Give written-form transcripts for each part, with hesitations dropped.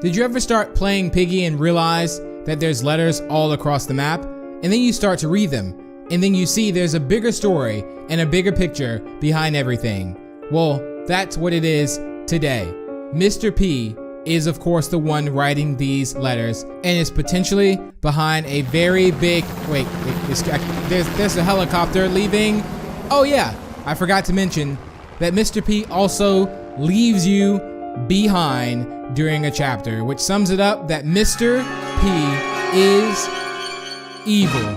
Did you ever start playing Piggy and realize that there's letters all across the map? And then you start to read them, and then you see there's a bigger story and a bigger picture behind everything. Well, that's what it is today. Mr. P is of course the one writing these letters and is potentially behind a very big, there's a helicopter leaving. Oh yeah, I forgot to mention that Mr. P also leaves you behind during a chapter, which sums it up that Mr. P is evil.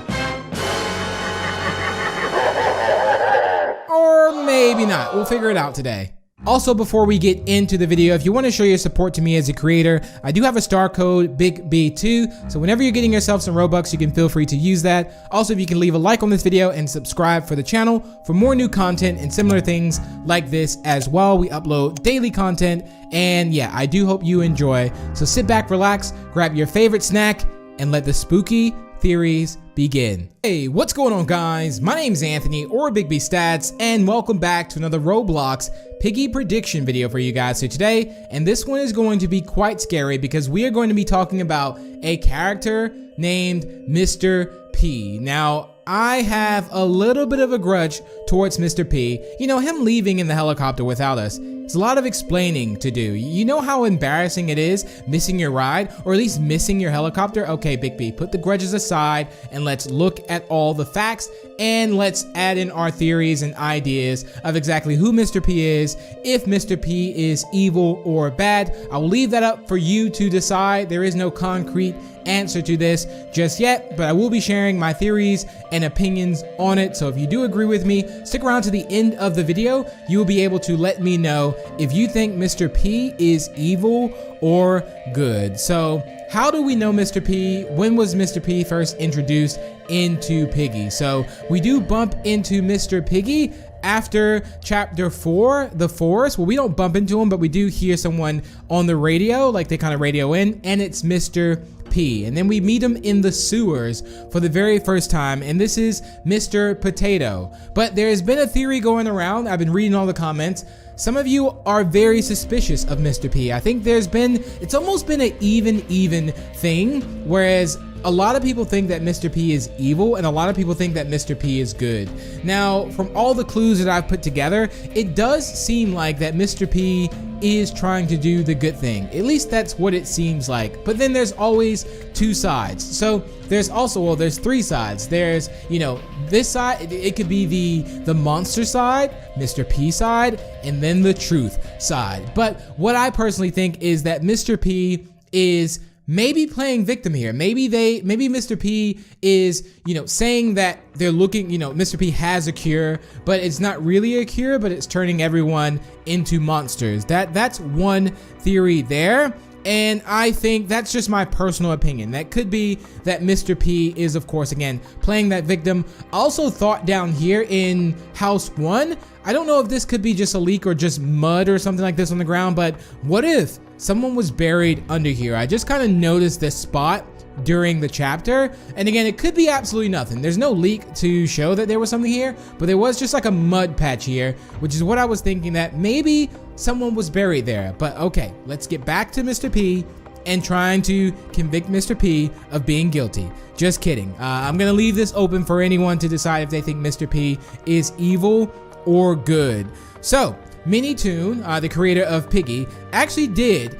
Or maybe not, we'll figure it out today. Also, before we get into the video, if you want to show your support to me as a creator, I do have a star code, BigB2, so whenever you're getting yourself some Robux, you can feel free to use that. Also, if you can leave a like on this video and subscribe for the channel for more new content and similar things like this as well. We upload daily content, and yeah, I do hope you enjoy. So sit back, relax, grab your favorite snack, and let the spooky theories begin. Hey, what's going on, guys? My name's Anthony, or Big B Stats, and welcome back to another Roblox Piggy prediction video for you guys here today. And this one is going to be quite scary because we are going to be talking about a character named Mr. P. Now, I have a little bit of a grudge towards Mr. P. You know, him leaving in the helicopter without us, it's a lot of explaining to do. You know how embarrassing it is missing your ride, or at least missing your helicopter? Okay, Big B, put the grudges aside and let's look at all the facts and let's add in our theories and ideas of exactly who Mr. P is, if Mr. P is evil or bad. I will leave that up for you to decide. There is no concrete answer to this just yet, but I will be sharing my theories and opinions on it. So if you do agree with me, stick around to the end of the video. You will be able to let me know if you think Mr. P is evil or good. So how do we know Mr. P? When was Mr. P first introduced into Piggy? So we do bump into Mr. Piggy after chapter 4, the forest. Well, we don't bump into him, but we do hear someone on the radio, like they kind of radio in, and it's Mr. P. And then we meet him in the sewers for the very first time, and this is Mr. Potato. But there has been a theory going around. I've been reading all the comments. Some of you are very suspicious of Mr. P. I think it's almost been an even thing, whereas a lot of people think that Mr. P is evil and a lot of people think that Mr. P is good. Now, from all the clues that I've put together, it does seem like that Mr. P is trying to do the good thing. At least that's what it seems like. But then there's always two sides. So there's also, well, there's three sides. There's, you know, this side, it could be the monster side, Mr. P side, and then the truth side. But what I personally think is that Mr. P is maybe playing victim here. Maybe Mr. P is, you know, saying that they're looking, you know, Mr. P has a cure, but it's not really a cure, but it's turning everyone into monsters. That's one theory there. And I think that's just my personal opinion. That could be that Mr. P is, of course, again, playing that victim. Also thought down here in house 1, I don't know if this could be just a leak or just mud or something like this on the ground, but what if someone was buried under here? I just kind of noticed this spot during the chapter, and again, it could be absolutely nothing. There's no leak to show that there was something here, but there was just like a mud patch here, which is what I was thinking, that maybe someone was buried there. But okay, let's get back to Mr. P and trying to convict Mr. P of being guilty. Just kidding. I'm gonna leave this open for anyone to decide if they think Mr. P is evil or good. So Minitoon, the creator of Piggy, actually did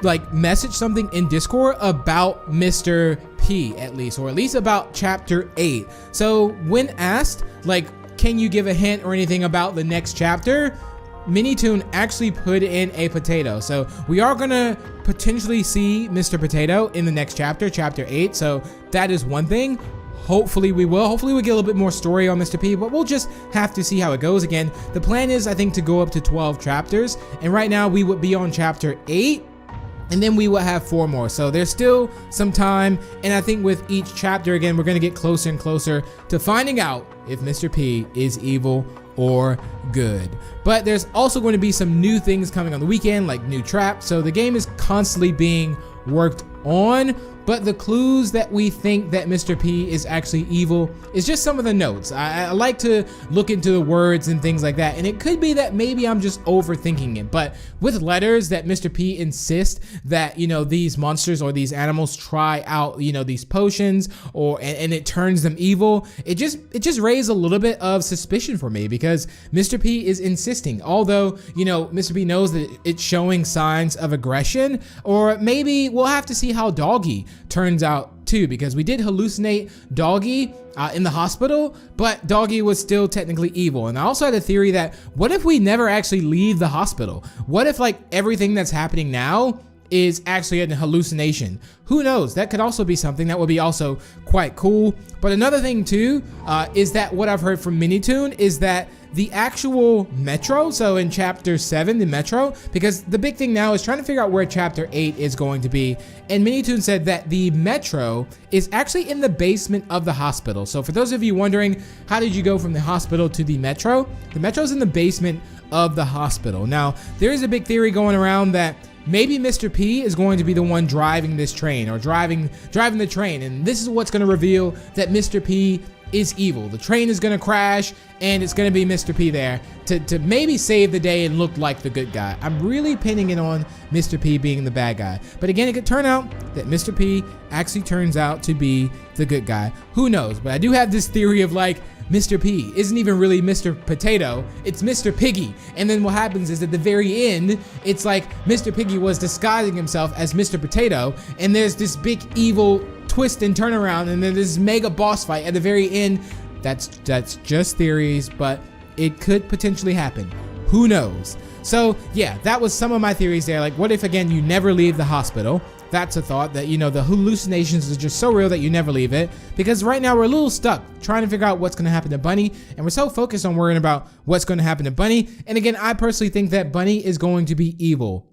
like message something in Discord about Mr. P, at least about chapter 8. So when asked, like, can you give a hint or anything about the next chapter, Minitoon actually put in a potato. So we are gonna potentially see Mr. Potato in the next chapter, chapter 8. So that is one thing. Hopefully we will. Hopefully we get a little bit more story on Mr. P, but we'll just have to see how it goes. Again, the plan is, I think, to go up to 12 chapters, and right now we would be on chapter 8, and then we will have 4 more. So there's still some time, and I think with each chapter, again, we're going to get closer and closer to finding out if Mr. P is evil or good. But there's also going to be some new things coming on the weekend, like new traps. So the game is constantly being worked on. but the clues that we think that Mr. P is actually evil is just some of the notes. I like to look into the words and things like that, and it could be that maybe I'm just overthinking it, but with letters that Mr. P insists that, you know, these monsters or these animals try out, you know, these potions, or and it turns them evil, it just raised a little bit of suspicion for me, because Mr. P is insisting, although, you know, Mr. P knows that it's showing signs of aggression, or maybe we'll have to see how Doggy turns out too, because we did hallucinate Doggy in the hospital, but Doggy was still technically evil. And I also had a theory that, what if we never actually leave the hospital? What if like everything that's happening now is actually an hallucination? Who knows? That could also be something that would be also quite cool. But another thing too is that what I've heard from Minitoon is that the actual metro, so in chapter 7, the metro, because the big thing now is trying to figure out where chapter 8 is going to be, and Minitoon said that the metro is actually in the basement of the hospital. So for those of you wondering, how did you go from the hospital to the metro's in the basement of the hospital. Now, there is a big theory going around that maybe Mr. P is going to be the one driving this train, or driving the train, and this is what's going to reveal that Mr. P is evil. The train is going to crash, and it's going to be Mr. P there to maybe save the day and look like the good guy. I'm really pinning it on Mr. P being the bad guy. But again, it could turn out that Mr. P actually turns out to be the good guy. Who knows? But I do have this theory of like, Mr. P isn't even really Mr. Potato, it's Mr. Piggy. And then what happens is at the very end, it's like Mr. Piggy was disguising himself as Mr. Potato, and there's this big evil twist and turnaround, and then this mega boss fight at the very end. That's just theories, but it could potentially happen. Who knows? So yeah, that was some of my theories there. Like, what if again you never leave the hospital? That's a thought, that, you know, the hallucinations are just so real that you never leave it, because right now we're a little stuck trying to figure out what's going to happen to Bunny, and we're so focused on worrying about what's going to happen to Bunny. And again, I personally think that Bunny is going to be evil.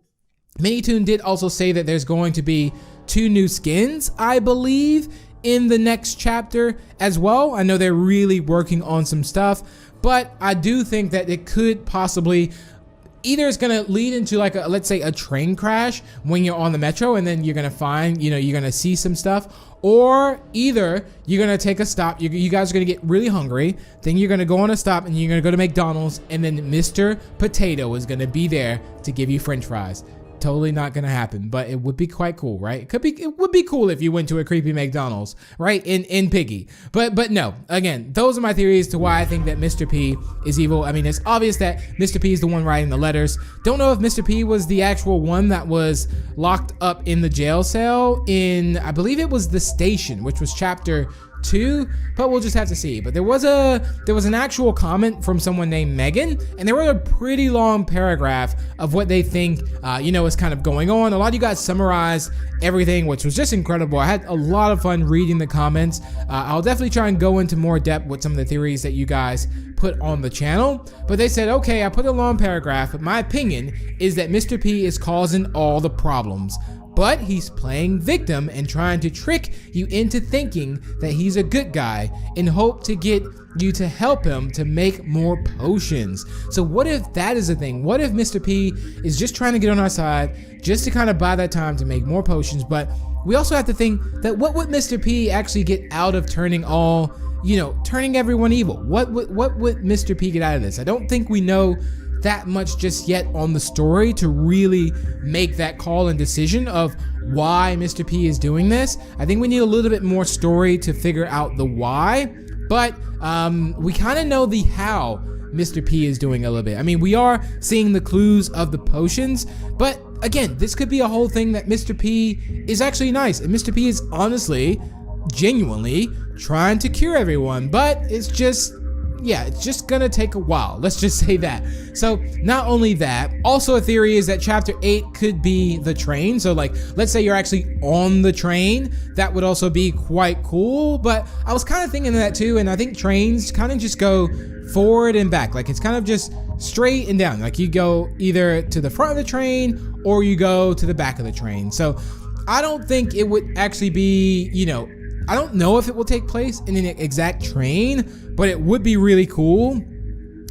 Minitoon did also say that there's going to be 2 new skins, I believe, in the next chapter as well. I know they're really working on some stuff, but I do think that it could possibly, either it's gonna lead into like a, let's say, a train crash when you're on the metro, and then you're gonna find, you know, you're gonna see some stuff, or either you're gonna take a stop, you guys are gonna get really hungry, then you're gonna go on a stop and you're gonna go to McDonald's, and then Mr. Potato is gonna be there to give you French fries. Totally not gonna happen, but it would be quite cool, right? It would be cool if you went to a creepy McDonald's, right? In Piggy. But no, again, those are my theories to why I think that Mr. P is evil. I mean, it's obvious that Mr. P is the one writing the letters. Don't know if Mr. P was the actual one that was locked up in the jail cell in, I believe it was the station, which was chapter 2, but we'll just have to see. But there was an actual comment from someone named Megan, and they wrote a pretty long paragraph of what they think you know, is kind of going on. A lot of you guys summarized everything, which was just incredible. I had a lot of fun reading the comments. I'll definitely try and go into more depth with some of the theories that you guys put on the channel, but they said, okay, I put a long paragraph, but my opinion is that Mr. P is causing all the problems, but he's playing victim and trying to trick you into thinking that he's a good guy in hope to get you to help him to make more potions. So what if that is a thing? What if Mr. P is just trying to get on our side just to kind of buy that time to make more potions? But we also have to think that what would Mr. P actually get out of turning all, you know, turning everyone evil? What would Mr. P get out of this? I don't think we know that much just yet on the story to really make that call and decision of why Mr. P is doing this. I think we need a little bit more story to figure out the why, but we kind of know the how Mr. P is doing a little bit. I mean, we are seeing the clues of the potions, but again, this could be a whole thing that Mr. P is actually nice, and Mr. P is honestly, genuinely trying to cure everyone, but it's just, yeah, it's just gonna take a while. Let's just say that. So not only that, also a theory is that chapter 8 could be the train. So like, let's say you're actually on the train. That would also be quite cool. But I was kind of thinking of that too. And I think trains kind of just go forward and back. Like it's kind of just straight and down. Like you go either to the front of the train or you go to the back of the train. So I don't think it would actually be, you know, I don't know if it will take place in an exact train, but it would be really cool.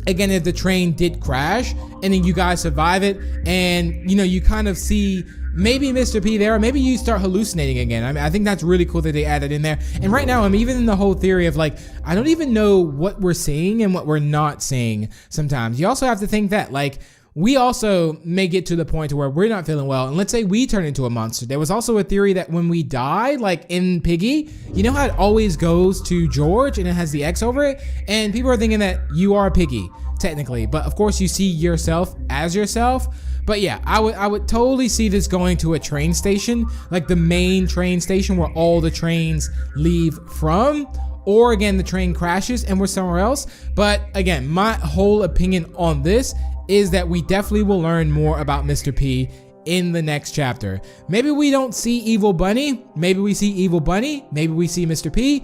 Again, if the train did crash and then you guys survive it, and you know, you kind of see maybe Mr. P there, or maybe you start hallucinating again. I mean, I think that's really cool that they added in there. And right now, I'm even in the whole theory of like, I don't even know what we're seeing and what we're not seeing sometimes. You also have to think that like, we also may get to the point where we're not feeling well, and let's say we turn into a monster. There was also a theory that when we die, like in Piggy, you know how it always goes to George and it has the X over it? And people are thinking that you are Piggy, technically. But of course, you see yourself as yourself. But yeah, I would totally see this going to a train station, like the main train station where all the trains leave from. Or again, the train crashes and we're somewhere else. But again, my whole opinion on this is that we definitely will learn more about Mr. P in the next chapter. Maybe we don't see Evil Bunny. Maybe we see Evil Bunny. Maybe we see Mr. P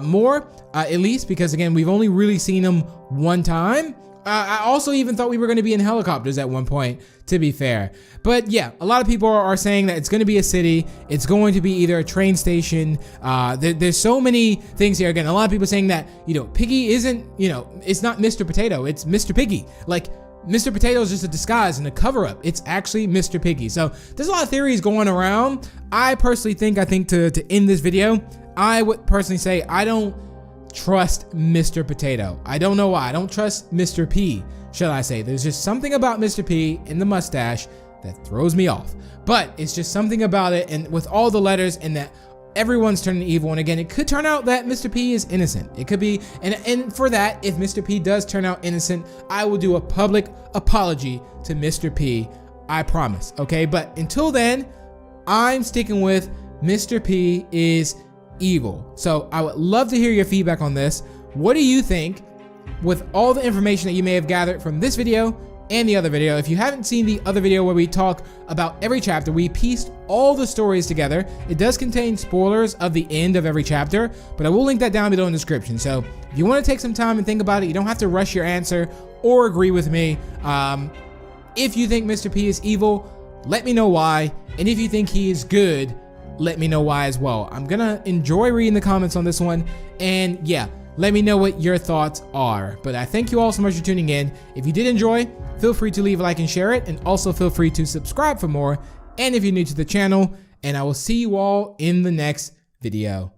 more, at least, because again, we've only really seen him one time. I also even thought we were going to be in helicopters at one point, to be fair. But yeah, a lot of people are saying that it's going to be a city. It's going to be either a train station. There's so many things here. Again, a lot of people saying that, you know, Piggy isn't, you know, it's not Mr. Potato. It's Mr. Piggy. Like, Mr. Potato is just a disguise and a cover-up. It's actually Mr. Piggy. So there's a lot of theories going around. I personally think to end this video, I would personally say I don't trust Mr. Potato. I don't know why. I don't trust Mr. P, shall I say. There's just something about Mr. P in the mustache that throws me off. But it's just something about it, and with all the letters and that everyone's turning evil. And again, it could turn out that Mr. P is innocent. It could be, and for that, if Mr. P does turn out innocent, I will do a public apology to Mr. P. I promise, okay? But until then, I'm sticking with Mr. P is evil. So I would love to hear your feedback on this. What do you think with all the information that you may have gathered from this video and the other video? If you haven't seen the other video where we talk about every chapter, we pieced all the stories together. It does contain spoilers of the end of every chapter, but I will link that down below in the description. So if you want to take some time and think about it, you don't have to rush your answer or agree with me. If you think Mr. P is evil, let me know why. And if you think he is good, let me know why as well. I'm gonna enjoy reading the comments on this one. And yeah, let me know what your thoughts are. But I thank you all so much for tuning in. If you did enjoy, feel free to leave a like and share it. And also feel free to subscribe for more. And if you're new to the channel, and I will see you all in the next video.